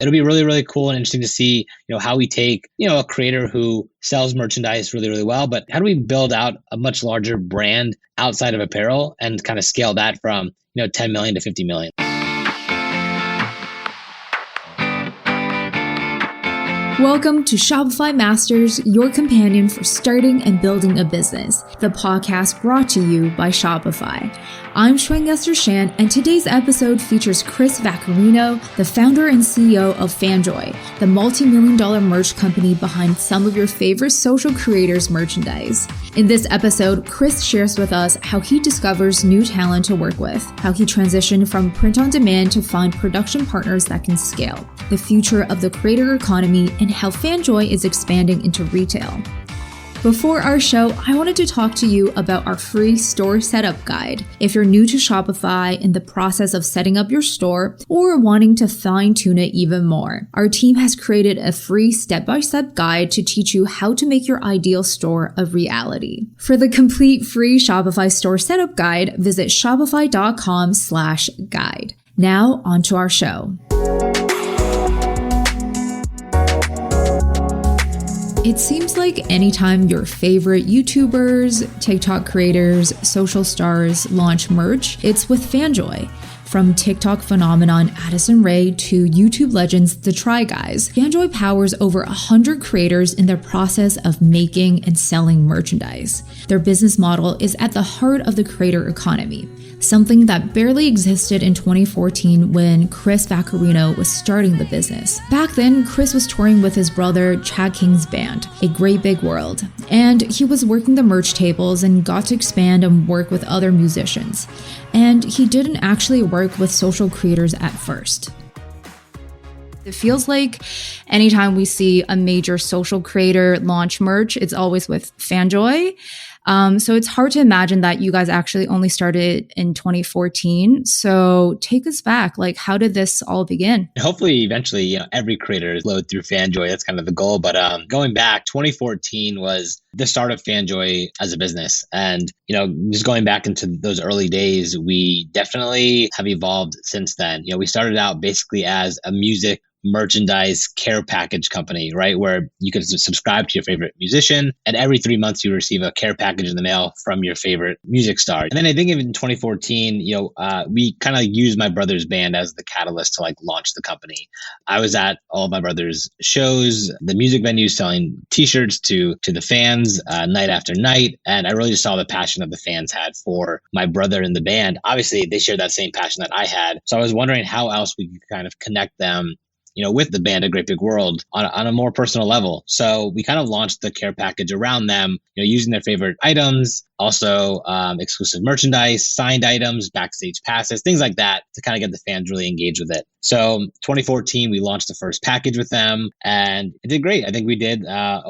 it'll be really, really cool and interesting to see, how we take, a creator who sells merchandise really, really well, but how do we build out a much larger brand outside of apparel and kind of scale that from, 10 million to 50 million. Welcome to Shopify Masters, your companion for starting and building a business, the podcast brought to you by Shopify. I'm Shwengester Shan, and today's episode features Chris Vaccarino, the founder and CEO of Fanjoy, the multi-million-dollar merch company behind some of your favorite social creators' merchandise. In this episode, Chris shares with us how he discovers new talent to work with, how he transitioned from print on demand to find production partners that can scale, the future of the creator economy, and how Fanjoy is expanding into retail. Before our show, I wanted to talk to you about our free store setup guide. If you're new to Shopify, in the process of setting up your store, or wanting to fine-tune it even more, our team has created a free step-by-step guide to teach you how to make your ideal store a reality. For the complete free Shopify store setup guide, visit shopify.com/guide. Now, onto our show. It seems like anytime your favorite YouTubers, TikTok creators, social stars launch merch, it's with Fanjoy. From TikTok phenomenon Addison Rae to YouTube legends The Try Guys, Fanjoy powers over 100 creators in their process of making and selling merchandise. Their business model is at the heart of the creator economy, something that barely existed in 2014 when Chris Vaccarino was starting the business. Back then, Chris was touring with his brother Chad King's band, A Great Big World, and he was working the merch tables and got to expand and work with other musicians. And he didn't actually work with social creators at first. It feels like anytime we see a major social creator launch merch, it's always with Fanjoy. So it's hard to imagine that you guys actually only started in 2014. So take us back. Like, how did this all begin? Hopefully, eventually, every creator is loaded through Fanjoy. That's kind of the goal. But going back, 2014 was the start of Fanjoy as a business. And, just going back into those early days, we definitely have evolved since then. We started out basically as a music merchandise care package company, right? Where you could subscribe to your favorite musician, and every 3 months you receive a care package in the mail from your favorite music star. And then I think in 2014, we kind of used my brother's band as the catalyst to launch the company. I was at all of my brother's shows, the music venues, selling t-shirts to the fans night after night. And I really just saw the passion that the fans had for my brother and the band. Obviously, they shared that same passion that I had. So I was wondering how else we could kind of connect them with the band A Great Big World on a more personal level. So we kind of launched the care package around them, using their favorite items, also exclusive merchandise, signed items, backstage passes, things like that to kind of get the fans really engaged with it. So 2014, we launched the first package with them and it did great. I think we did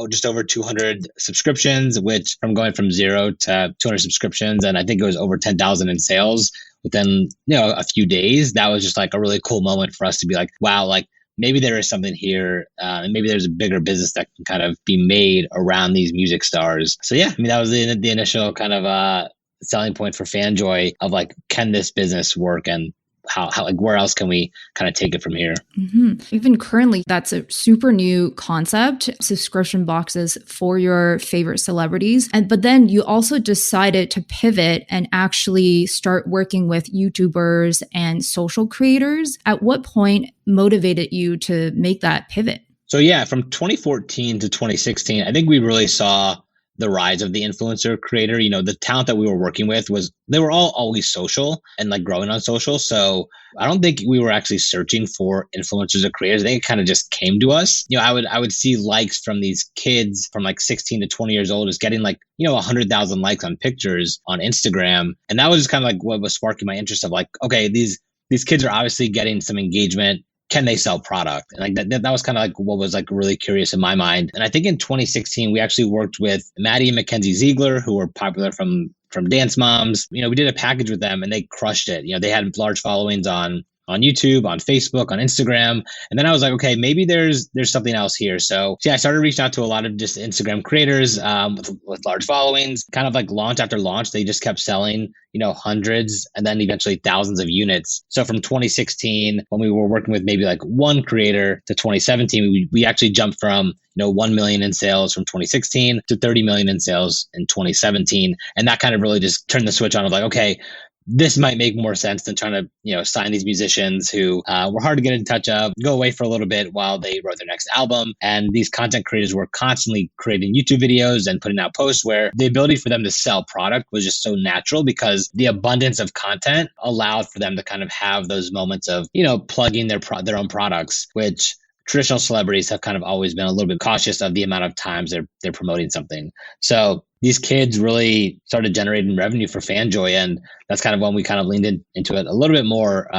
just over 200 subscriptions, which from going from 0 to 200 subscriptions. And I think it was over 10,000 in sales within, a few days. That was just a really cool moment for us to be like, wow, maybe there is something here, and maybe there's a bigger business that can kind of be made around these music stars. So yeah, that was the initial kind of selling point for Fanjoy of can this business work, and how where else can we kind of take it from here? Mm-hmm. Even currently, that's a super new concept, subscription boxes for your favorite celebrities. But then you also decided to pivot and actually start working with YouTubers and social creators. At what point motivated you to make that pivot? So yeah, from 2014 to 2016, I think we really saw the rise of the influencer creator. The talent that we were working with they were all always social and growing on social. So I don't think we were actually searching for influencers or creators. I think it kind of just came to us. I would see likes from these kids from 16 to 20 years old is getting 100,000 likes on pictures on Instagram. And that was just kind of what was sparking my interest of okay, these kids are obviously getting some engagement. Can they sell product? And that was kind of what was really curious in my mind. And I think in 2016, we actually worked with Maddie and Mackenzie Ziegler, who were popular from Dance Moms. We did a package with them and they crushed it. They had large followings on on YouTube, on Facebook, on Instagram. And then I was like, okay, maybe there's something else here. So yeah, I started reaching out to a lot of just Instagram creators with large followings, kind of like launch after launch. They just kept selling, hundreds and then eventually thousands of units. So from 2016, when we were working with maybe like one creator, to 2017, we actually jumped from 1 million in sales from 2016 to 30 million in sales in 2017. And that kind of really just turned the switch on of like, okay, this might make more sense than trying to, sign these musicians who were hard to get in touch of, go away for a little bit while they wrote their next album. And these content creators were constantly creating YouTube videos and putting out posts where the ability for them to sell product was just so natural because the abundance of content allowed for them to kind of have those moments of, plugging their own products, which traditional celebrities have kind of always been a little bit cautious of the amount of times they're promoting something. So these kids really started generating revenue for Fanjoy, and that's kind of when we kind of leaned into it a little bit more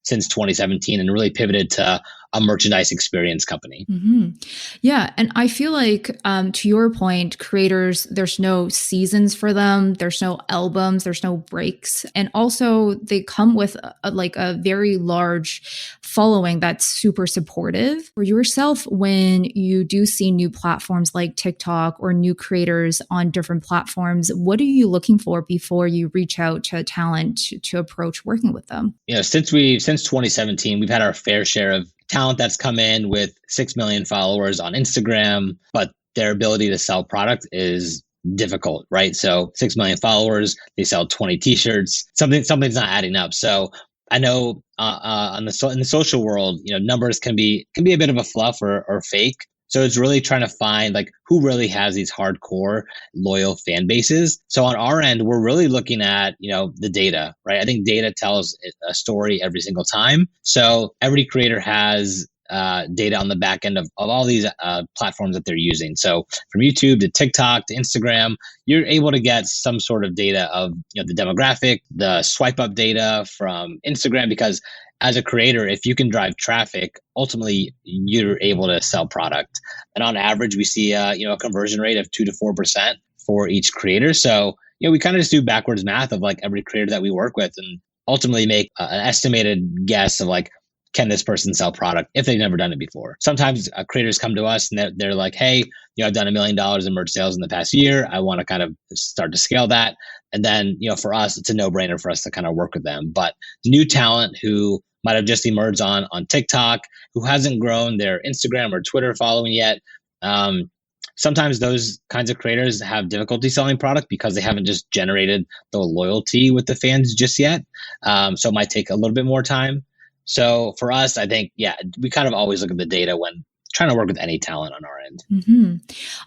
since 2017 and really pivoted to a merchandise experience company. Mm-hmm. Yeah. And I feel like, to your point, creators, there's no seasons for them. There's no albums. There's no breaks. And also they come with a very large following that's super supportive. For yourself, when you do see new platforms like TikTok or new creators on different platforms, what are you looking for before you reach out to talent to approach working with them? Since 2017, we've had our fair share of talent that's come in with 6 million followers on Instagram, but their ability to sell product is difficult, right? So 6 million followers, they sell 20 t-shirts, something's not adding up. So I know in the social world, numbers can be a bit of a fluff or fake. So it's really trying to find like who really has these hardcore loyal fan bases. So on our end, we're really looking at, the data, right? I think data tells a story every single time. So every creator has data on the back end of all these platforms that they're using. So from YouTube to TikTok to Instagram, you're able to get some sort of data of the demographic, the swipe up data from Instagram, because as a creator, if you can drive traffic, ultimately you're able to sell product. And on average, we see a conversion rate of 2 to 4% for each creator. So we kind of just do backwards math of like every creator that we work with and ultimately make an estimated guess of like, can this person sell product if they've never done it before? Sometimes creators come to us and they're like, hey, I've done $1 million in merch sales in the past year. I want to kind of start to scale that. And then, for us, it's a no-brainer for us to kind of work with them. But new talent who might have just emerged on TikTok, who hasn't grown their Instagram or Twitter following yet, sometimes those kinds of creators have difficulty selling product because they haven't just generated the loyalty with the fans just yet. So it might take a little bit more time. So for us, I think, we kind of always look at the data when trying to work with any talent on our end. Mm-hmm.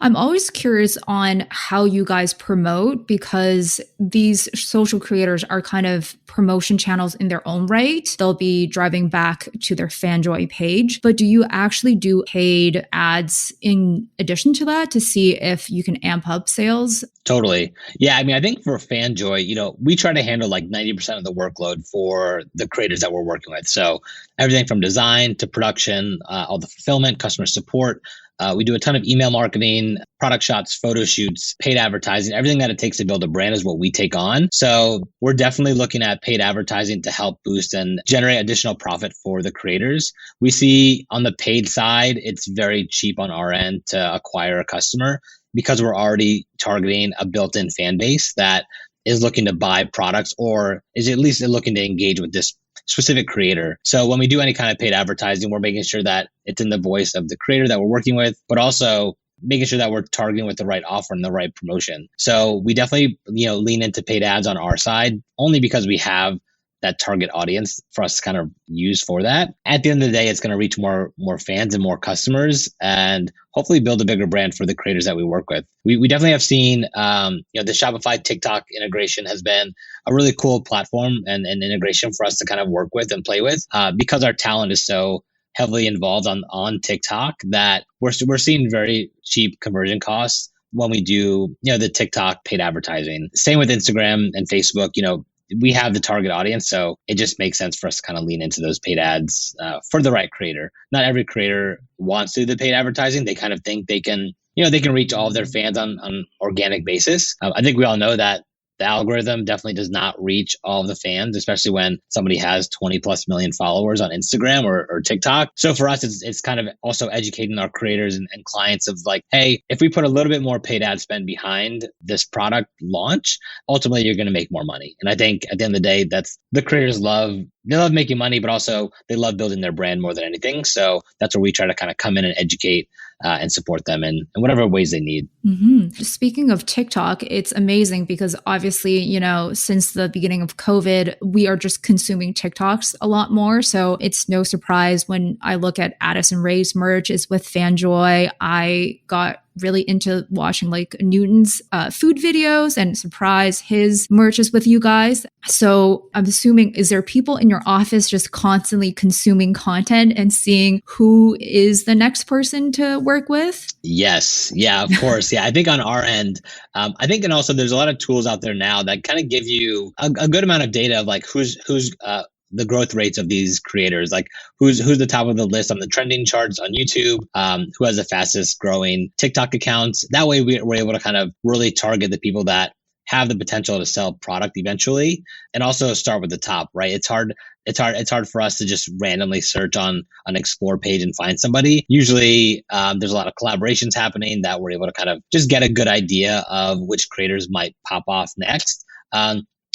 I'm always curious on how you guys promote, because these social creators are kind of promotion channels in their own right. They'll be driving back to their Fanjoy page, but do you actually do paid ads in addition to that to see if you can amp up sales? Totally. Yeah. I mean, I think for Fanjoy, we try to handle like 90% of the workload for the creators that we're working with. So everything from design to production, all the fulfillment, customer support. We do a ton of email marketing, product shots, photo shoots, paid advertising. Everything that it takes to build a brand is what we take on. So we're definitely looking at paid advertising to help boost and generate additional profit for the creators. We see on the paid side, it's very cheap on our end to acquire a customer because we're already targeting a built-in fan base that is looking to buy products or is at least looking to engage with this specific creator. So when we do any kind of paid advertising, we're making sure that it's in the voice of the creator that we're working with, but also making sure that we're targeting with the right offer and the right promotion. So we definitely, lean into paid ads on our side only because we have that target audience for us to kind of use for that. At the end of the day, it's going to reach more fans and more customers and hopefully build a bigger brand for the creators that we work with. We definitely have seen, the Shopify TikTok integration has been a really cool platform and integration for us to kind of work with and play with because our talent is so heavily involved on TikTok that we're seeing very cheap conversion costs when we do, the TikTok paid advertising. Same with Instagram and Facebook, we have the target audience, so it just makes sense for us to kind of lean into those paid ads for the right creator. Not every creator wants to do the paid advertising. They kind of think they can reach all of their fans on organic basis. I think we all know that the algorithm definitely does not reach all of the fans, especially when somebody has 20 plus million followers on Instagram or TikTok. So for us, it's kind of also educating our creators and clients of like, hey, if we put a little bit more paid ad spend behind this product launch, ultimately you're going to make more money. And I think at the end of the day, that's the creators they love making money, but also they love building their brand more than anything. So that's where we try to kind of come in and educate and support them in whatever ways they need. Mm-hmm. Speaking of TikTok, it's amazing because obviously, since the beginning of COVID, we are just consuming TikToks a lot more. So it's no surprise when I look at Addison Rae's merch is with Fanjoy. I got really into watching like Newton's food videos, and surprise, his merch is with you guys. So I'm assuming, is there people in your office just constantly consuming content and seeing who is the next person to work with? Yes. Yeah, of course. Yeah. I think on our end, I think, and also there's a lot of tools out there now that kind of give you a good amount of data of like who's the growth rates of these creators, like who's the top of the list on the trending charts on YouTube, who has the fastest growing TikTok accounts. That way we're able to kind of really target the people that have the potential to sell product eventually, and also start with the top, right? It's hard for us to just randomly search on an explore page and find somebody. Usually there's a lot of collaborations happening that we're able to kind of just get a good idea of which creators might pop off next.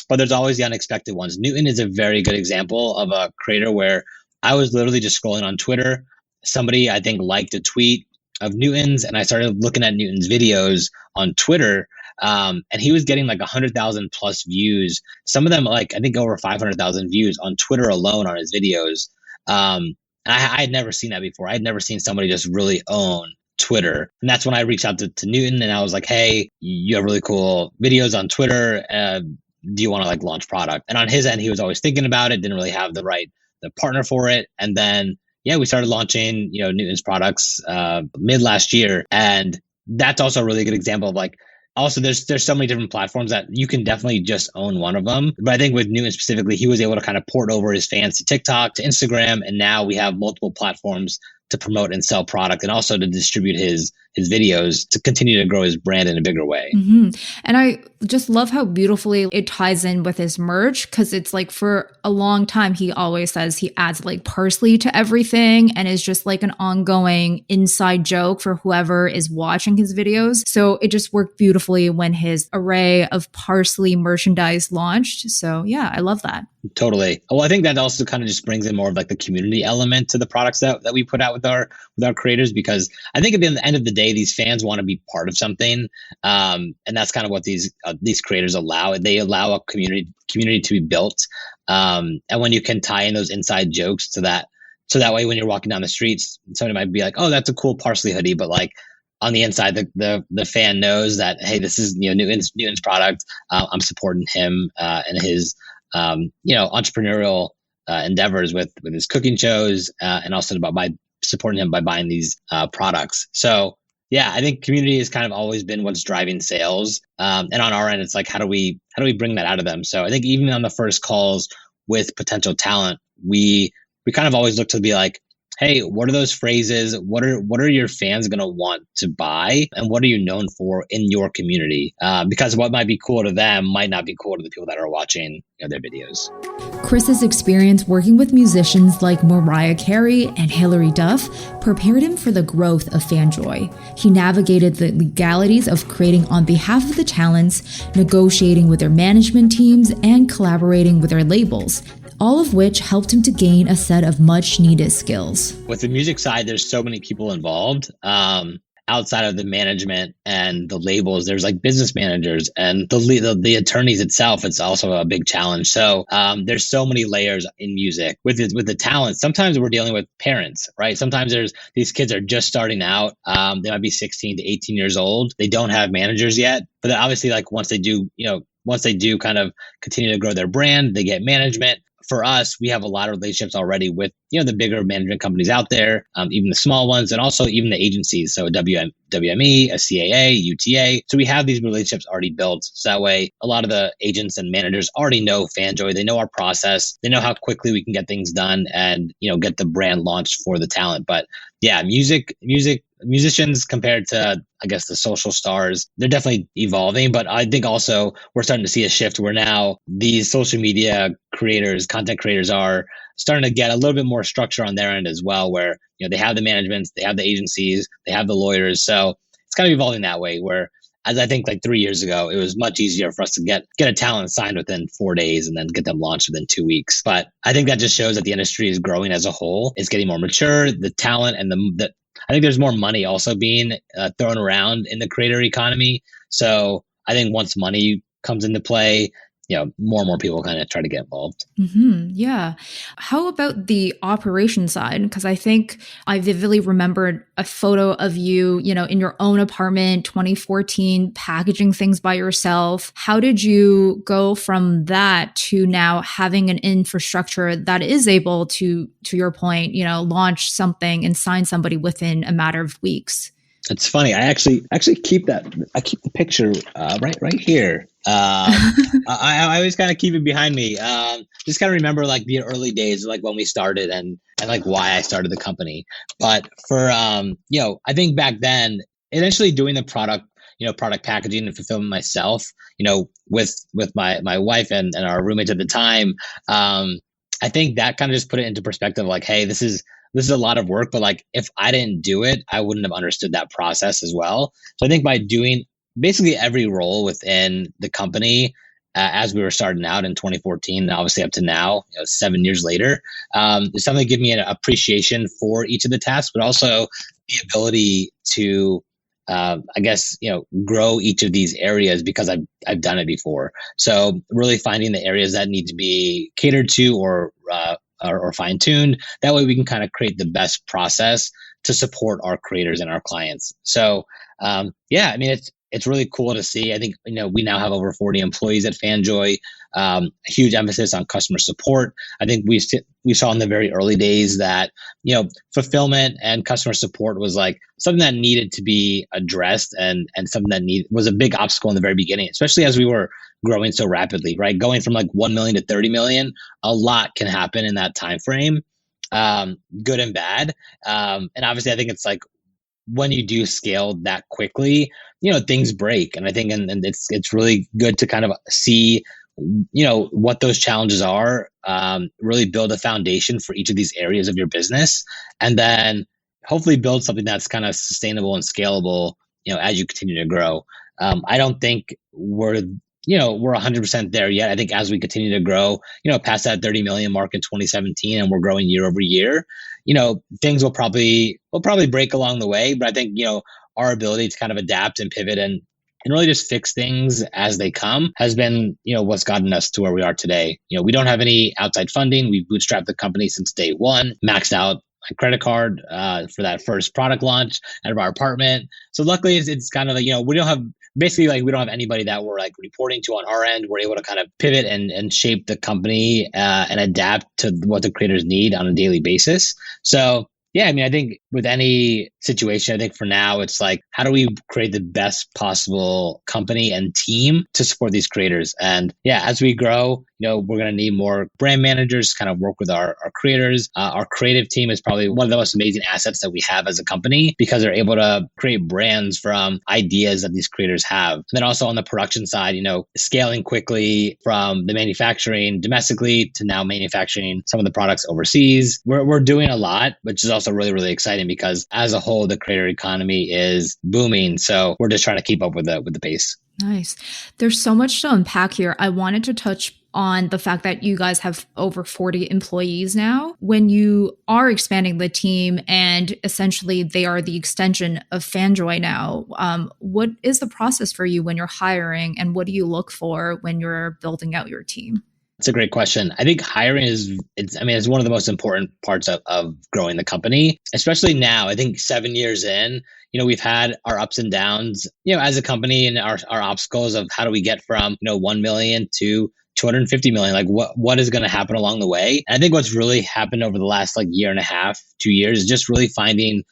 But there's always the unexpected ones. Newton is a very good example of a creator where I was literally just scrolling on Twitter. Somebody, I think, liked a tweet of Newton's, and I started looking at Newton's videos on Twitter. And he was getting like 100,000 plus views. Some of them, like I think over 500,000 views on Twitter alone on his videos. I had never seen that before. I had never seen somebody just really own Twitter. And that's when I reached out to Newton and I was like, hey, you have really cool videos on Twitter. Do you want to like launch product? And on his end, he was always thinking about it, didn't really have the partner for it. And then, yeah, we started launching, Newton's products mid last year. And that's also a really good example of like, also there's so many different platforms that you can definitely just own one of them. But I think with Newton specifically, he was able to kind of port over his fans to TikTok, to Instagram. And now we have multiple platforms to promote and sell product, and also to distribute his videos to continue to grow his brand in a bigger way. Mm-hmm. And I just love how beautifully it ties in with his merch, because it's like for a long time, he always says he adds like parsley to everything and is just like an ongoing inside joke for whoever is watching his videos. So it just worked beautifully when his array of parsley merchandise launched. So yeah, I love that. Totally. Well, I think that also kind of just brings in more of like the community element to the products that we put out with our creators, because I think at the end of the day, these fans want to be part of something, and that's kind of what these creators allow. They allow a community to be built, and when you can tie in those inside jokes to that, so that way when you're walking down the streets, somebody might be like, "Oh, that's a cool parsley hoodie," but like on the inside, the fan knows that, hey, this is Newton's product. I'm supporting him and his entrepreneurial endeavors with his cooking shows, and also by supporting him by buying these products. So yeah, I think community has kind of always been what's driving sales. And on our end, it's like, how do we bring that out of them? So I think even on the first calls with potential talent, we kind of always look to be like, hey, what are those phrases? What are your fans going to want to buy? And what are you known for in your community? Because what might be cool to them might not be cool to the people that are watching their videos. Chris's experience working with musicians like Mariah Carey and Hilary Duff prepared him for the growth of Fanjoy. He navigated the legalities of creating on behalf of the talents, negotiating with their management teams, and collaborating with their labels, all of which helped him to gain a set of much needed skills. With the music side, there's so many people involved. Outside of the management and the labels, there's like business managers and the attorneys itself. It's also a big challenge. So there's so many layers in music with the talent. Sometimes we're dealing with parents, right? Sometimes these kids are just starting out. They might be 16 to 18 years old. They don't have managers yet, but then obviously like once they do kind of continue to grow their brand, they get management. For us, we have a lot of relationships already with, the bigger management companies out there, even the small ones, and also even the agencies. So WME, a CAA, UTA. So we have these relationships already built. So that way, a lot of the agents and managers already know Fanjoy. They know our process. They know how quickly we can get things done and, get the brand launched for the talent. But yeah, music musicians compared to, I guess, the social stars, they're definitely evolving. But I think also we're starting to see a shift where now these social media creators, content creators are starting to get a little bit more structure on their end as well, where, they have the managements, they have the agencies, they have the lawyers. So it's kind of evolving that way, where as I think like 3 years ago, it was much easier for us to get a talent signed within 4 days and then get them launched within 2 weeks. But I think that just shows that the industry is growing as a whole. It's getting more mature, the talent and I think there's more money also being thrown around in the creator economy. So I think once money comes into play, more and more people kind of try to get involved. Yeah. How about the operation side? Because I think I vividly remembered a photo of you, in your own apartment, 2014, packaging things by yourself. How did you go from that to now having an infrastructure that is able to your point, launch something and sign somebody within a matter of weeks? It's funny. I actually keep that. I keep the picture right here. I always kind of keep it behind me. Just kind of remember like the early days, like when we started and like why I started the company. But for I think back then, initially doing the product packaging and fulfillment myself, with my wife and our roommates at the time. I think that kind of just put it into perspective. Like, hey, this is a lot of work, but like if I didn't do it, I wouldn't have understood that process as well. So I think by doing basically every role within the company as we were starting out in 2014, and obviously up to now, 7 years later, it's something to give me an appreciation for each of the tasks, but also the ability to, grow each of these areas because I've done it before. So really finding the areas that need to be catered to or fine-tuned. That way we can kind of create the best process to support our creators and our clients. So it's really cool to see. I think, we now have over 40 employees at Fanjoy, a huge emphasis on customer support. I think we saw in the very early days that, fulfillment and customer support was like something that needed to be addressed and something that was a big obstacle in the very beginning, especially as we were growing so rapidly, right? Going from like 1 million to 30 million, a lot can happen in that time frame, good and bad. And obviously I think it's like when you do scale that quickly, things break. And I think, and it's really good to kind of see, what those challenges are, really build a foundation for each of these areas of your business, and then hopefully build something that's kind of sustainable and scalable, as you continue to grow. I don't think we're 100% there yet. I think as we continue to grow, past that 30 million mark in 2017, and we're growing year over year, things will probably break along the way. But I think, our ability to kind of adapt and pivot and really just fix things as they come has been, what's gotten us to where we are today. We don't have any outside funding. We've bootstrapped the company since day one, maxed out my credit card for that first product launch out of our apartment. So luckily it's kind of like, we don't have anybody that we're like reporting to on our end. We're able to kind of pivot and shape the company and adapt to what the creators need on a daily basis. So yeah, I think with any situation, I think for now, it's like, how do we create the best possible company and team to support these creators? And yeah, as we grow, we're going to need more brand managers to kind of work with our creators. Our creative team is probably one of the most amazing assets that we have as a company because they're able to create brands from ideas that these creators have. And then also on the production side, scaling quickly from the manufacturing domestically to now manufacturing some of the products overseas. We're doing a lot, which is also really, really exciting because as a whole, the creator economy is booming. So we're just trying to keep up with the pace. Nice. There's so much to unpack here. I wanted to touch on the fact that you guys have over 40 employees now. When you are expanding the team and essentially they are the extension of Fanjoy now, what is the process for you when you're hiring, and what do you look for when you're building out your team? It's a great question. I think hiring it's one of the most important parts of growing the company, especially now. I think 7 years in, we've had our ups and downs, as a company, and our obstacles of how do we get from, 1 million to 250 million, like what is going to happen along the way. And I think what's really happened over the last like year and a half, 2 years is just really finding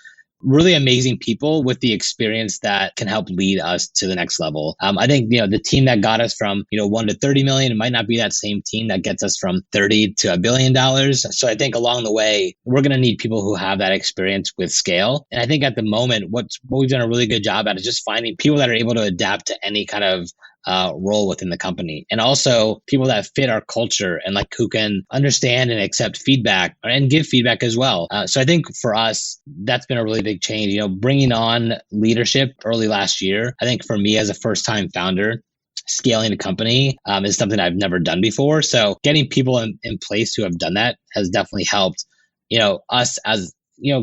really amazing people with the experience that can help lead us to the next level. I think, the team that got us from, 1 to 30 million, it might not be that same team that gets us from 30 to $1 billion. So I think along the way, we're going to need people who have that experience with scale. And I think at the moment, what we've done a really good job at is just finding people that are able to adapt to any kind of role within the company, and also people that fit our culture and like who can understand and accept feedback and give feedback as well. So I think for us, that's been a really big change. Bringing on leadership early last year, I think for me as a first-time founder, scaling a company is something I've never done before. So getting people in place who have done that has definitely helped, us as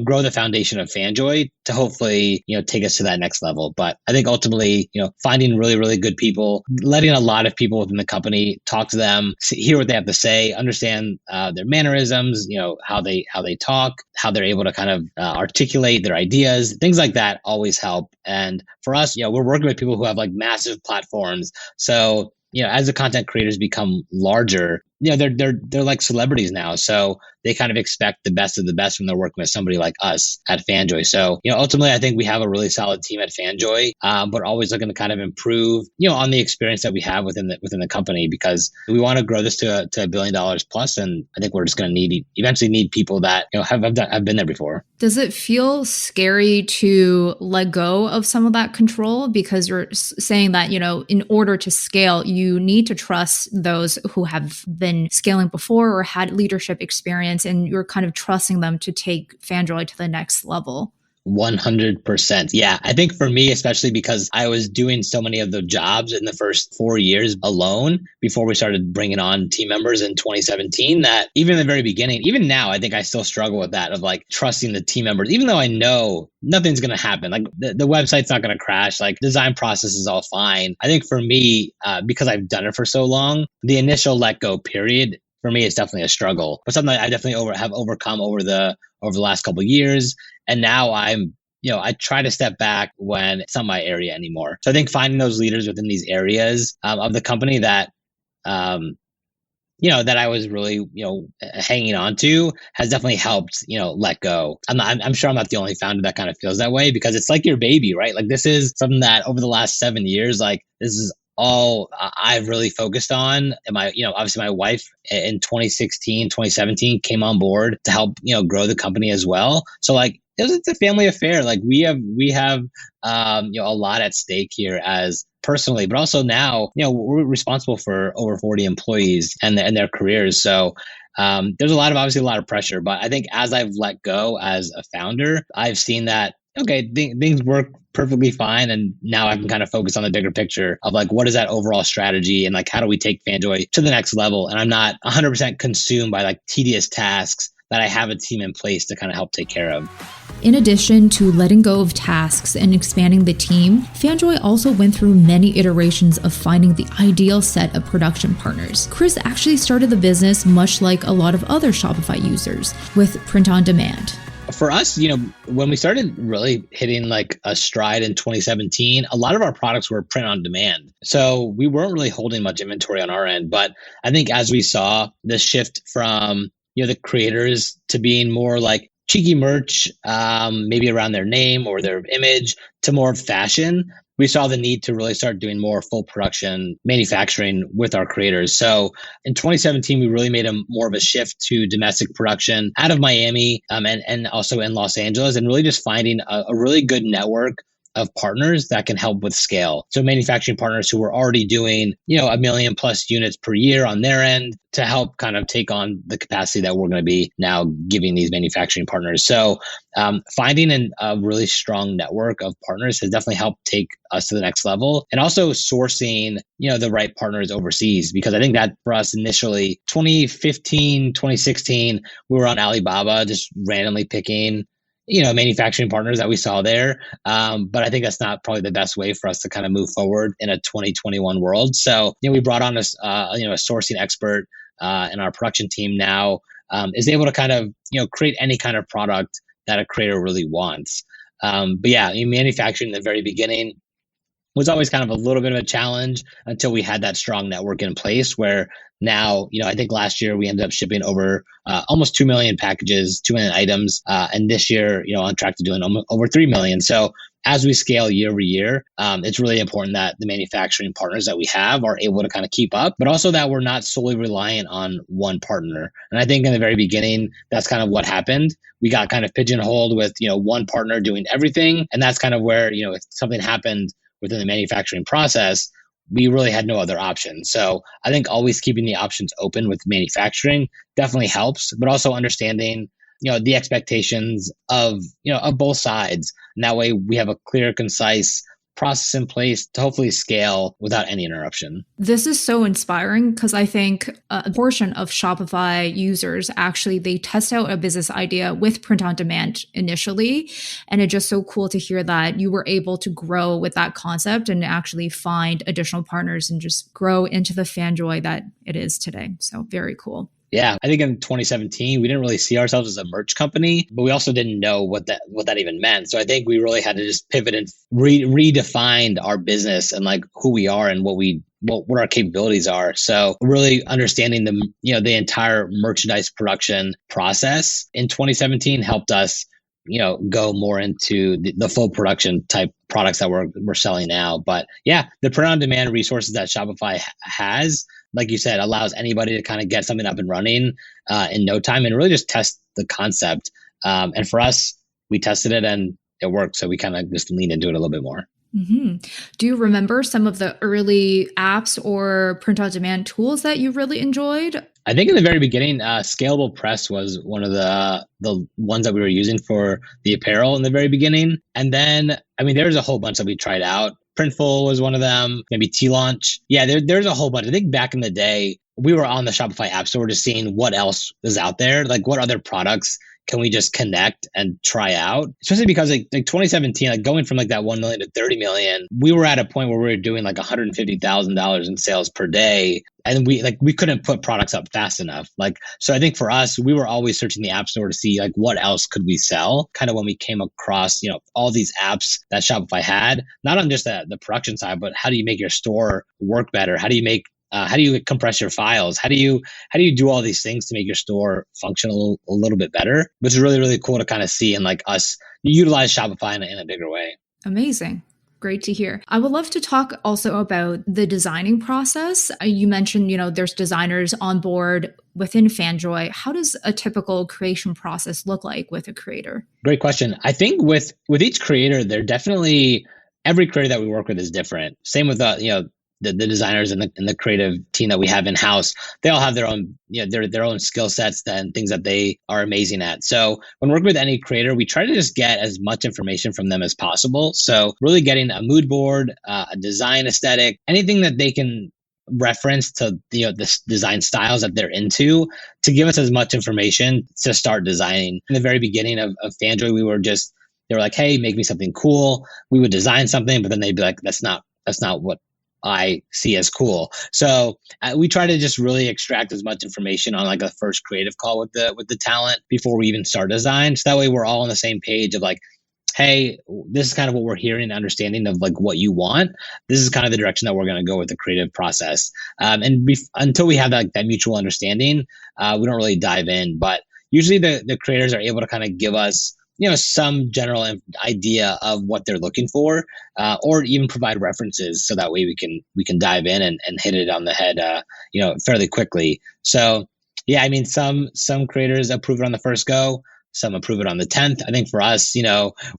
grow the foundation of Fanjoy to hopefully, take us to that next level. But I think ultimately, finding really, really good people, letting a lot of people within the company talk to them, hear what they have to say, understand their mannerisms, how they talk, how they're able to kind of articulate their ideas, things like that always help. And for us, we're working with people who have like massive platforms. So, as the content creators become larger, they're like celebrities now. So they kind of expect the best of the best when they're working with somebody like us at Fanjoy. So, ultimately, I think we have a really solid team at Fanjoy, but always looking to kind of improve, on the experience that we have within the company, because we want to grow this to $1 billion plus. And I think we're just going to eventually need people that, have been there before. Does it feel scary to let go of some of that control? Because you're saying that, in order to scale, you need to trust those who have been scaling before or had leadership experience, and you're kind of trusting them to take Fanjoy to the next level. 100%. Yeah. I think for me, especially because I was doing so many of the jobs in the first 4 years alone before we started bringing on team members in 2017, that even in the very beginning, even now, I think I still struggle with that of like trusting the team members, even though I know nothing's going to happen. Like the website's not going to crash. Like design process is all fine. I think for me, because I've done it for so long, the initial let go period for me is definitely a struggle, but something I definitely have overcome over the last couple of years. And now I try to step back when it's not my area anymore. So I think finding those leaders within these areas of the company that, that I was really, hanging on to has definitely helped, let go. I'm sure I'm not the only founder that kind of feels that way, because it's like your baby, right? Like this is something that over the last 7 years, like this is all I've really focused on. And obviously my wife in 2016, 2017 came on board to help, grow the company as well. So like, it's a family affair. Like we have a lot at stake here as personally, but also now, we're responsible for over 40 employees and their careers. So there's obviously a lot of pressure, but I think as I've let go as a founder, I've seen that, okay, things work perfectly fine. And now I can kind of focus on the bigger picture of like, what is that overall strategy? And like, how do we take Fanjoy to the next level? And I'm not 100% consumed by like tedious tasks that I have a team in place to kind of help take care of. In addition to letting go of tasks and expanding the team, Fanjoy also went through many iterations of finding the ideal set of production partners. Chris actually started the business much like a lot of other Shopify users, with print on demand. For us, when we started really hitting like a stride in 2017, a lot of our products were print on demand. So we weren't really holding much inventory on our end. But I think as we saw the shift from, the creators to being more like cheeky merch, maybe around their name or their image, to more fashion, we saw the need to really start doing more full production manufacturing with our creators. So in 2017, we really made more of a shift to domestic production out of Miami and also in Los Angeles, and really just finding a really good network of partners that can help with scale. So manufacturing partners who were already doing, 1 million plus units per year on their end to help kind of take on the capacity that we're going to be now giving these manufacturing partners. So finding a really strong network of partners has definitely helped take us to the next level, and also sourcing, the right partners overseas, because I think that for us initially 2015, 2016, we were on Alibaba just randomly picking manufacturing partners that we saw there. But I think that's not probably the best way for us to kind of move forward in a 2021 world. So, we brought on a sourcing expert and our production team now is able to kind of, create any kind of product that a creator really wants. But yeah, manufacturing in the very beginning was always kind of a little bit of a challenge until we had that strong network in place where now, I think last year we ended up shipping over almost 2 million packages, 2 million items. And this year, on track to doing over 3 million. So as we scale year over year, it's really important that the manufacturing partners that we have are able to kind of keep up, but also that we're not solely reliant on one partner. And I think in the very beginning, that's kind of what happened. We got kind of pigeonholed with, one partner doing everything. And that's kind of where, if something happened within the manufacturing process, we really had no other option. So I think always keeping the options open with manufacturing definitely helps, but also understanding, the expectations of both sides. And that way we have a clear, concise process in place to hopefully scale without any interruption. This is so inspiring because I think a portion of Shopify users actually, they test out a business idea with print on demand initially. And it's just so cool to hear that you were able to grow with that concept and actually find additional partners and just grow into the Fanjoy that it is today. So very cool. Yeah, I think in 2017, we didn't really see ourselves as a merch company, but we also didn't know what that even meant. So I think we really had to just pivot and redefine our business and like who we are and what our capabilities are. So really understanding the entire merchandise production process in 2017 helped us, go more into the full production type products that we're selling now. But yeah, the print on demand resources that Shopify has, like you said, allows anybody to kind of get something up and running in no time and really just test the concept. And for us, we tested it and it worked. So we kind of just leaned into it a little bit more. Mm-hmm. Do you remember some of the early apps or print on demand tools that you really enjoyed? I think in the very beginning, Scalable Press was one of the ones that we were using for the apparel in the very beginning. And then, there's a whole bunch that we tried out. Printful was one of them, maybe T-Launch. Yeah, there's a whole bunch. I think back in the day, we were on the Shopify App Store just seeing what else is out there, like what other products can we just connect and try out? Especially because like 2017, like going from like that 1 million to 30 million, we were at a point where we were doing like $150,000 in sales per day. And we couldn't put products up fast enough. So I think for us, we were always searching the app store to see like what else could we sell kind of when we came across, all these apps that Shopify had, not on just the production side, but how do you make your store work better? How do you compress your files? How do you do all these things to make your store function a little bit better? Which is really, really cool to kind of see and like us utilize Shopify in a bigger way. Amazing. Great to hear. I would love to talk also about the designing process. You mentioned, there's designers on board within Fanjoy. How does a typical creation process look like with a creator? Great question. I think with each creator, every creator that we work with is different. Same with the designers and the creative team that we have in house. They all have their own, their own skill sets and things that they are amazing at. So when working with any creator, we try to just get as much information from them as possible. So really getting a mood board, a design aesthetic, anything that they can reference to the design styles that they're into to give us as much information to start designing. In the very beginning of Fanjoy, they were like, hey, make me something cool. We would design something, but then they'd be like, that's not what I see as cool. So we try to just really extract as much information on like a first creative call with the talent before we even start design. So that way we're all on the same page of like, hey, this is kind of what we're hearing and understanding of like what you want. This is kind of the direction that we're going to go with the creative process. Until we have that mutual understanding, we don't really dive in. But usually the creators are able to kind of give us some general idea of what they're looking for, or even provide references so that way we can dive in and hit it on the head, fairly quickly. So yeah, some creators approve it on the first go, some approve it on the 10th. I think for us,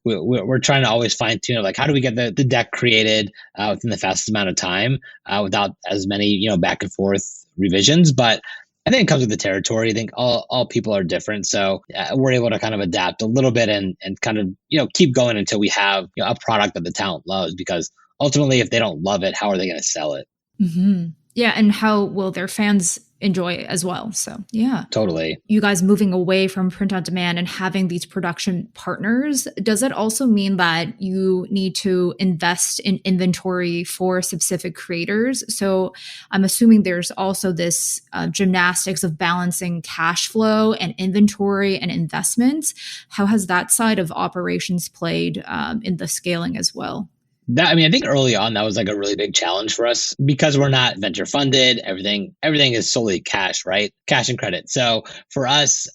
we're trying to always fine tune like how do we get the deck created within the fastest amount of time without as many back and forth revisions, but I think it comes with the territory. I think all people are different. So we're able to kind of adapt a little bit and kind of, keep going until we have a product that the talent loves, because ultimately, if they don't love it, how are they going to sell it? Mm-hmm. Yeah. And how will their fans enjoy it as well? So yeah. Totally. You guys moving away from print on demand and having these production partners, does it also mean that you need to invest in inventory for specific creators? So I'm assuming there's also this gymnastics of balancing cash flow and inventory and investments. How has that side of operations played in the scaling as well? I think early on that was like a really big challenge for us because we're not venture funded. Everything is solely cash, right? Cash and credit. So for us,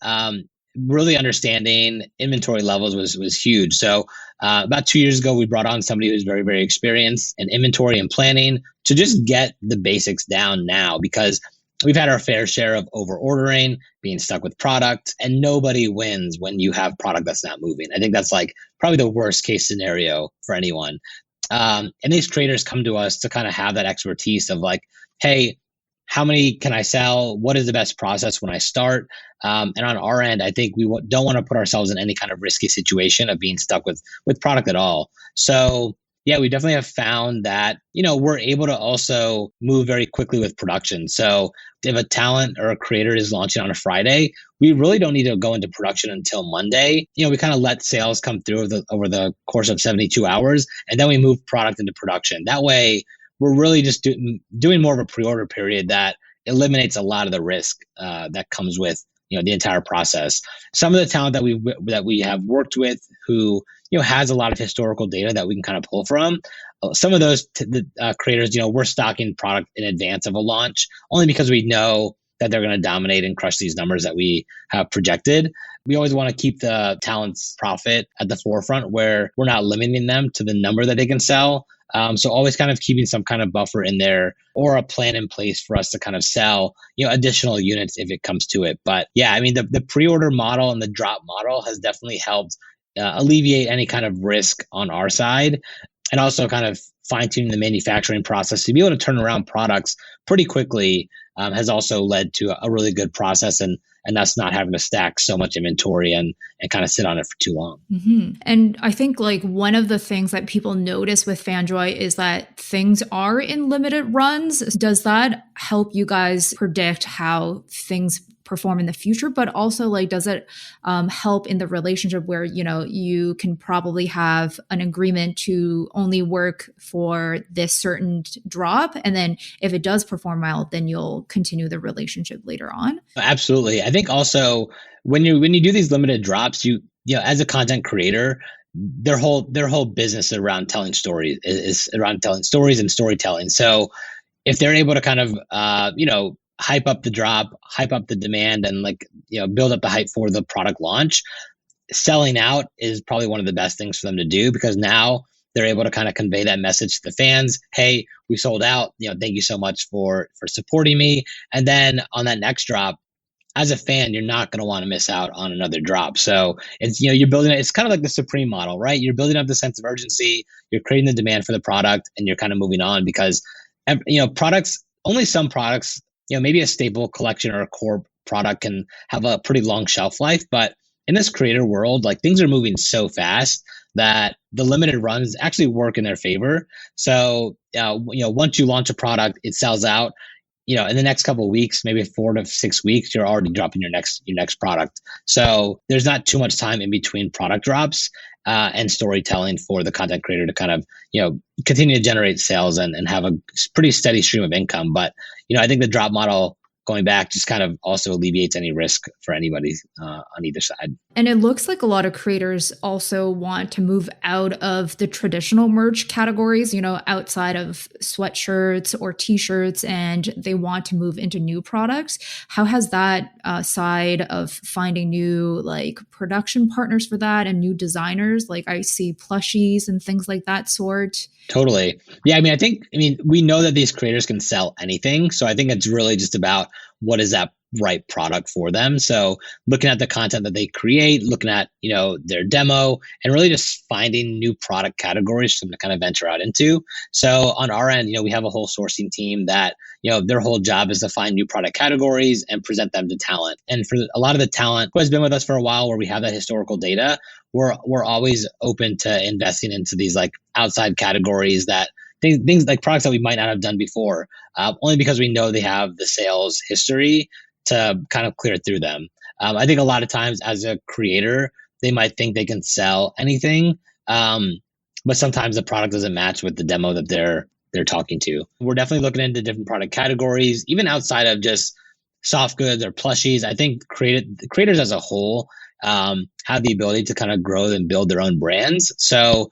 really understanding inventory levels was huge. So about 2 years ago, we brought on somebody who's very, very experienced in inventory and planning to just get the basics down now, because we've had our fair share of over ordering, being stuck with product, and nobody wins when you have product that's not moving. I think that's like probably the worst case scenario for anyone. And these creators come to us to kind of have that expertise of like, hey, how many can I sell? What is the best process when I start? And on our end, I think we don't want to put ourselves in any kind of risky situation of being stuck with product at all. So yeah, we definitely have found that, we're able to also move very quickly with production. So if a talent or a creator is launching on a Friday, we really don't need to go into production until Monday. We kind of let sales come through over the course of 72 hours, and then we move product into production. That way, we're really just doing more of a pre-order period that eliminates a lot of the risk that comes with the entire process. Some of the talent that we have worked with who has a lot of historical data that we can kind of pull from. Some of those creators, we're stocking product in advance of a launch only because we know that they're going to dominate and crush these numbers that we have projected. We always want to keep the talent's profit at the forefront, where we're not limiting them to the number that they can sell. So always kind of keeping some kind of buffer in there or a plan in place for us to kind of sell, additional units if it comes to it. But yeah, the pre-order model and the drop model has definitely helped alleviate any kind of risk on our side, and also kind of fine-tuning the manufacturing process to be able to turn around products pretty quickly has also led to a really good process and us not having to stack so much inventory and kind of sit on it for too long. Mm-hmm. And I think like one of the things that people notice with Fanjoy is that things are in limited runs. Does that help you guys predict how things perform in the future? But also, like, does it help in the relationship where, you can probably have an agreement to only work for this certain drop, and then if it does perform well, then you'll continue the relationship later on? Absolutely. I think also when you do these limited drops, you as a content creator, their whole business around telling stories is around telling stories and storytelling. So if they're able to kind of hype up the drop, hype up the demand, and build up the hype for the product launch, selling out is probably one of the best things for them to do, because now they're able to kind of convey that message to the fans. Hey, we sold out. Thank you so much for supporting me. And then on that next drop, as a fan, you're not going to want to miss out on another drop. So it's, you're building it. It's kind of like the Supreme model, right? You're building up the sense of urgency. You're creating the demand for the product, and you're kind of moving on, because only some products, maybe a staple collection or a core product can have a pretty long shelf life. But in this creator world, like, things are moving so fast that the limited runs actually work in their favor. So, once you launch a product, it sells out. In the next couple of weeks, maybe 4 to 6 weeks, you're already dropping your next product. So there's not too much time in between product drops and storytelling for the content creator to kind of, continue to generate sales and have a pretty steady stream of income. But, I think the drop model, going back, just kind of also alleviates any risk for anybody on either side. And it looks like a lot of creators also want to move out of the traditional merch categories, outside of sweatshirts or t-shirts, and they want to move into new products. How has that side of finding new production partners for that and new designers? Like, I see plushies and things like that sort. Totally. Yeah. We know that these creators can sell anything. So I think it's really just about what is that right product for them. So looking at the content that they create, looking at, their demo, and really just finding new product categories for them to kind of venture out into. So on our end, we have a whole sourcing team that, their whole job is to find new product categories and present them to talent. And for a lot of the talent who has been with us for a while, where we have that historical data, we're always open to investing into these outside categories, that things like products that we might not have done before, only because we know they have the sales history to kind of clear through them. I think a lot of times as a creator, they might think they can sell anything, but sometimes the product doesn't match with the demo that they're talking to. We're definitely looking into different product categories, even outside of just soft goods or plushies. I think creators as a whole, have the ability to kind of grow and build their own brands. So,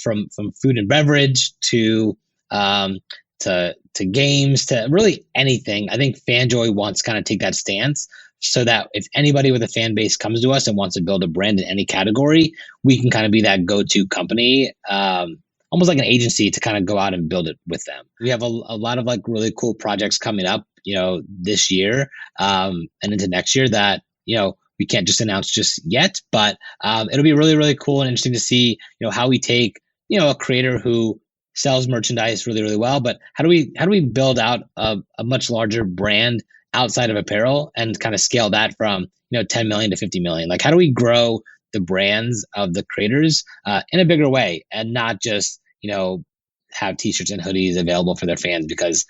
from food and beverage um, to games to really anything, I think Fanjoy wants to kind of take that stance so that if anybody with a fan base comes to us and wants to build a brand in any category, we can kind of be that go-to company, almost like an agency to kind of go out and build it with them. We have a lot of like really cool projects coming up, this year and into next year that, we can't just announce just yet, but it'll be really, really cool and interesting to see, how we take, a creator who sells merchandise really, really well, but how do we build out a much larger brand outside of apparel and kind of scale that from 10 million to 50 million? Like, how do we grow the brands of the creators in a bigger way and not just have t-shirts and hoodies available for their fans? Because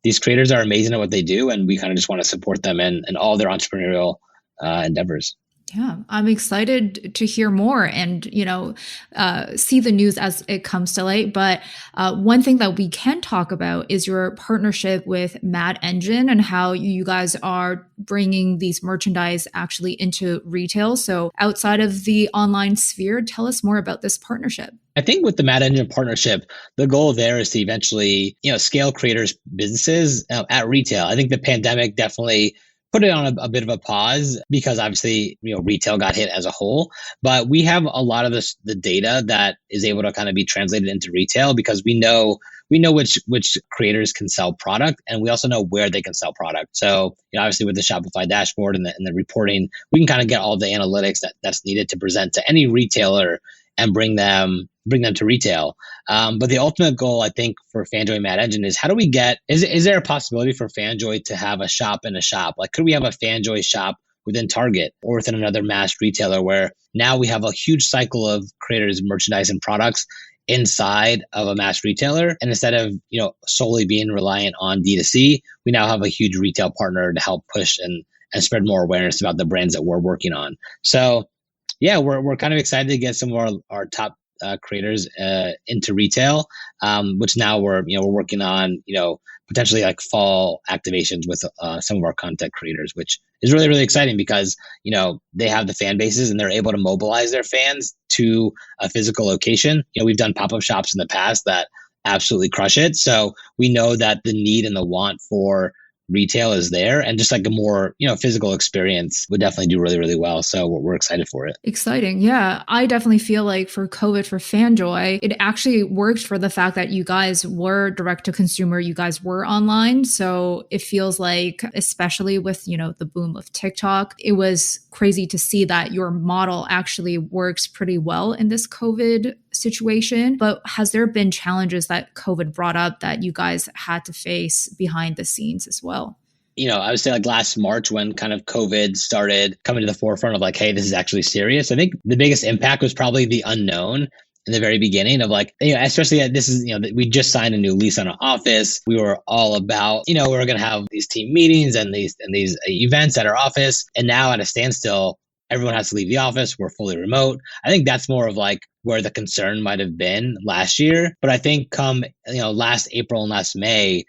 these creators are amazing at what they do, and we kind of just want to support them in all their entrepreneurial endeavors. Yeah, I'm excited to hear more and, see the news as it comes to light. But one thing that we can talk about is your partnership with Mad Engine and how you guys are bringing these merchandise actually into retail. So outside of the online sphere, tell us more about this partnership. I think with the Mad Engine partnership, the goal there is to eventually, scale creators' businesses at retail. I think the pandemic definitely put it on a bit of a pause because obviously, retail got hit as a whole, but we have a lot of the data that is able to kind of be translated into retail because we know which creators can sell product, and we also know where they can sell product. So, obviously with the Shopify dashboard and the reporting, we can kind of get all the analytics that's needed to present to any retailer and bring them to retail. But the ultimate goal, I think, for Fanjoy Mad Engine is how do we is there a possibility for Fanjoy to have a shop in a shop? Like, could we have a Fanjoy shop within Target or within another mass retailer where now we have a huge cycle of creators, merchandise, and products inside of a mass retailer? And instead of, solely being reliant on D2C, we now have a huge retail partner to help push and spread more awareness about the brands that we're working on. So yeah, we're kind of excited to get some of our top creators into retail, which now we're working on potentially like fall activations with some of our content creators, which is really, really exciting because they have the fan bases and they're able to mobilize their fans to a physical location. We've done pop-up shops in the past that absolutely crush it, so we know that the need and the want for retail is there, and just like a more physical experience would definitely do really, really well. So we're excited for it. Exciting. Yeah, I definitely feel like for COVID, for Fanjoy, it actually worked for the fact that you guys were direct to consumer, you guys were online. So it feels like, especially with the boom of TikTok, it was crazy to see that your model actually works pretty well in this COVID situation. But has there been challenges that COVID brought up that you guys had to face behind the scenes as well? I would say like last March when kind of COVID started coming to the forefront of like, hey, this is actually serious. I think the biggest impact was probably the unknown in the very beginning of like, especially that this is, we just signed a new lease on an office. We were all about, we're going to have these team meetings and these events at our office. And now at a standstill, everyone has to leave the office. We're fully remote. I think that's more of like where the concern might have been last year. But I think come, last April and last May,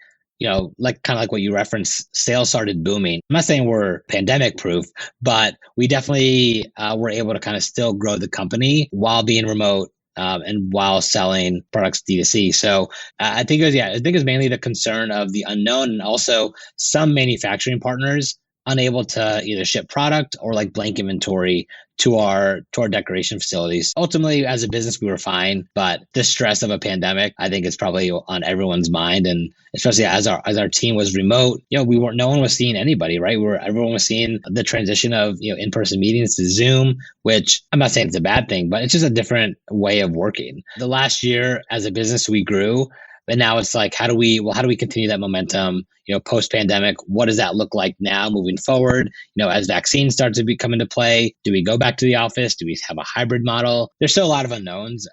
like kind of like what you referenced, sales started booming. I'm not saying we're pandemic proof, but we definitely were able to kind of still grow the company while being remote and while selling products D2C. So I think it was mainly the concern of the unknown, and also some manufacturing partners unable to either ship product or like blank inventory to our decoration facilities. Ultimately, as a business, we were fine, but the stress of a pandemic, I think, is probably on everyone's mind. And especially as our team was remote, no one was seeing anybody, right? Everyone was seeing the transition of in-person meetings to Zoom, which I'm not saying it's a bad thing, but it's just a different way of working. The last year as a business, we grew. But now it's like, how do we continue that momentum, post-pandemic? What does that look like now moving forward? As vaccines start to come into play, do we go back to the office? Do we have a hybrid model? There's still a lot of unknowns.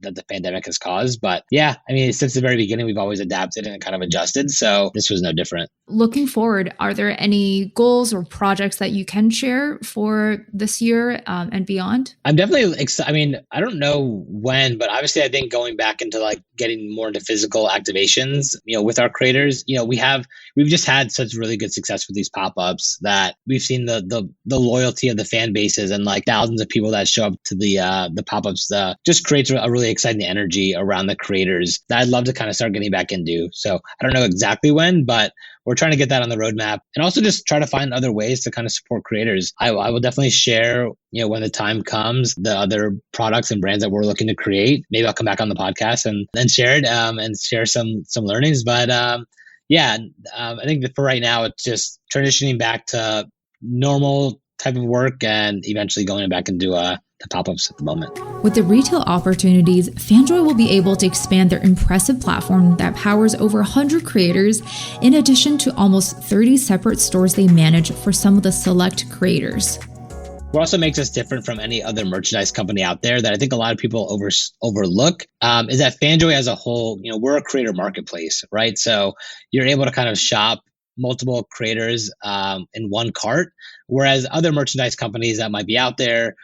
that the pandemic has caused. But yeah, I mean, since the very beginning, we've always adapted and kind of adjusted. So this was no different. Looking forward, are there any goals or projects that you can share for this year and beyond? I'm definitely excited. I mean, I don't know when, but obviously I think going back into like getting more into physical activations, with our creators, we've just had such really good success with these pop-ups that we've seen the loyalty of the fan bases and like thousands of people that show up to the pop-ups just creates a really exciting energy around the creators that I'd love to kind of start getting back into. So I don't know exactly when, but we're trying to get that on the roadmap and also just try to find other ways to kind of support creators. I will definitely share, when the time comes, the other products and brands that we're looking to create. Maybe I'll come back on the podcast and share it and share some learnings. But I think that for right now, it's just transitioning back to normal type of work and eventually going back into the pop-ups at the moment. With the retail opportunities, Fanjoy will be able to expand their impressive platform that powers over 100 creators, in addition to almost 30 separate stores they manage for some of the select creators. What also makes us different from any other merchandise company out there that I think a lot of people overlook is that Fanjoy as a whole, we're a creator marketplace, right? So you're able to kind of shop multiple creators in one cart, whereas other merchandise companies that might be out there,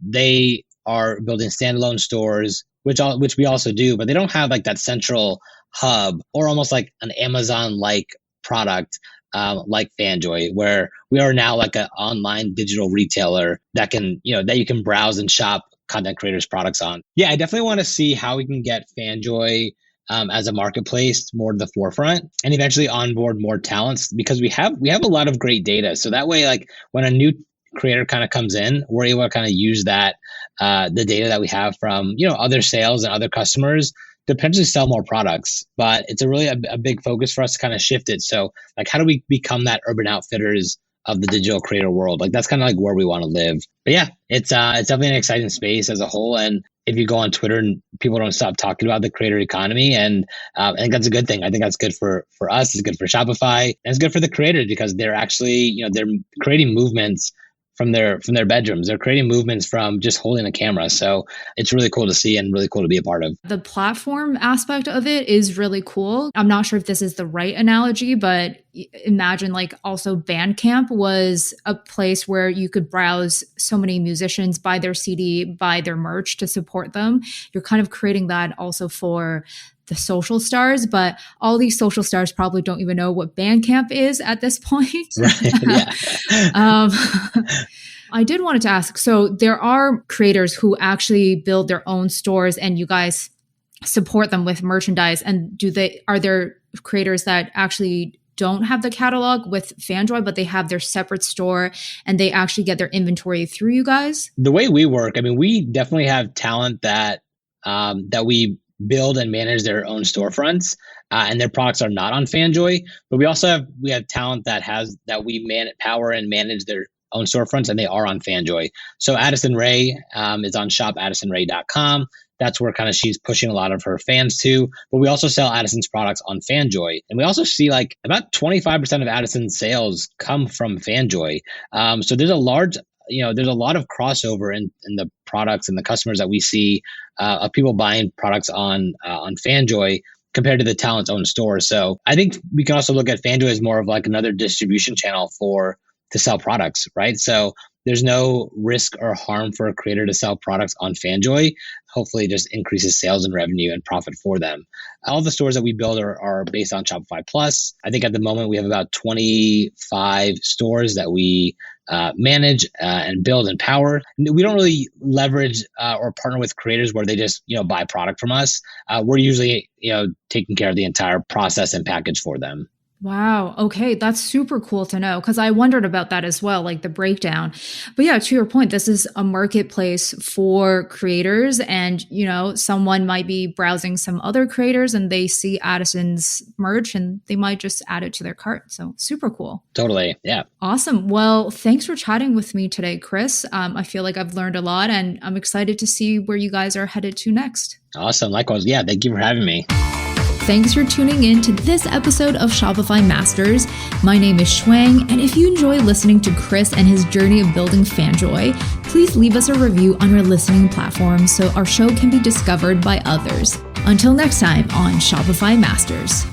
they are building standalone stores, which we also do, but they don't have like that central hub or almost like an Amazon-like product like Fanjoy, where we are now like an online digital retailer that can, that you can browse and shop content creators' products on. Yeah, I definitely want to see how we can get Fanjoy as a marketplace more to the forefront and eventually onboard more talents, because we have a lot of great data. So that way, like when a new creator kind of comes in, we're able to kind of use that, the data that we have from, other sales and other customers to potentially sell more products. But it's a big focus for us to kind of shift it. So like, how do we become that Urban Outfitters of the digital creator world? Like that's kind of like where we want to live. But yeah, it's definitely an exciting space as a whole. And if you go on Twitter and people don't stop talking about the creator economy, and I think that's a good thing. I think that's good for us. It's good for Shopify, and it's good for the creators because they're actually, they're creating movements from their bedrooms. They're creating movements from just holding a camera. So it's really cool to see and really cool to be a part of. The platform aspect of it is really cool. I'm not sure if this is the right analogy, but imagine like also Bandcamp was a place where you could browse so many musicians, buy their CD, buy their merch to support them. You're kind of creating that also for the social stars, but all these social stars probably don't even know what Bandcamp is at this point. Right. Yeah. I did wanted to ask, so there are creators who actually build their own stores and you guys support them with merchandise. And are there creators that actually don't have the catalog with Fanjoy, but they have their separate store and they actually get their inventory through you guys? The way we work, I mean, we definitely have talent that we build and manage their own storefronts, and their products are not on Fanjoy. But we also have talent that we power and manage their own storefronts, and they are on Fanjoy. So Addison Rae is on shopaddisonrae.com. That's where kind of she's pushing a lot of her fans to. But we also sell Addison's products on Fanjoy, and we also see like about 25% of Addison's sales come from Fanjoy. So there's a lot of crossover in the products and the customers that we see of people buying products on Fanjoy compared to the talent's own store. So I think we can also look at Fanjoy as more of like another distribution channel to sell products, right? So there's no risk or harm for a creator to sell products on Fanjoy. Hopefully it just increases sales and revenue and profit for them. All the stores that we build are based on Shopify Plus. I think at the moment we have about 25 stores that we manage and build and power. We don't really leverage or partner with creators where they just buy product from us. We're usually taking care of the entire process and package for them. Wow. Okay. That's super cool to know because I wondered about that as well, like the breakdown. But yeah, to your point, this is a marketplace for creators and, someone might be browsing some other creators and they see Addison's merch and they might just add it to their cart. So super cool. Totally. Yeah. Awesome. Well, thanks for chatting with me today, Chris. I feel like I've learned a lot and I'm excited to see where you guys are headed to next. Awesome. Likewise. Yeah. Thank you for having me. Thanks for tuning in to this episode of Shopify Masters. My name is Shuang, and if you enjoy listening to Chris and his journey of building Fanjoy, Please leave us a review on your listening platform so our show can be discovered by others. Until next time on Shopify Masters.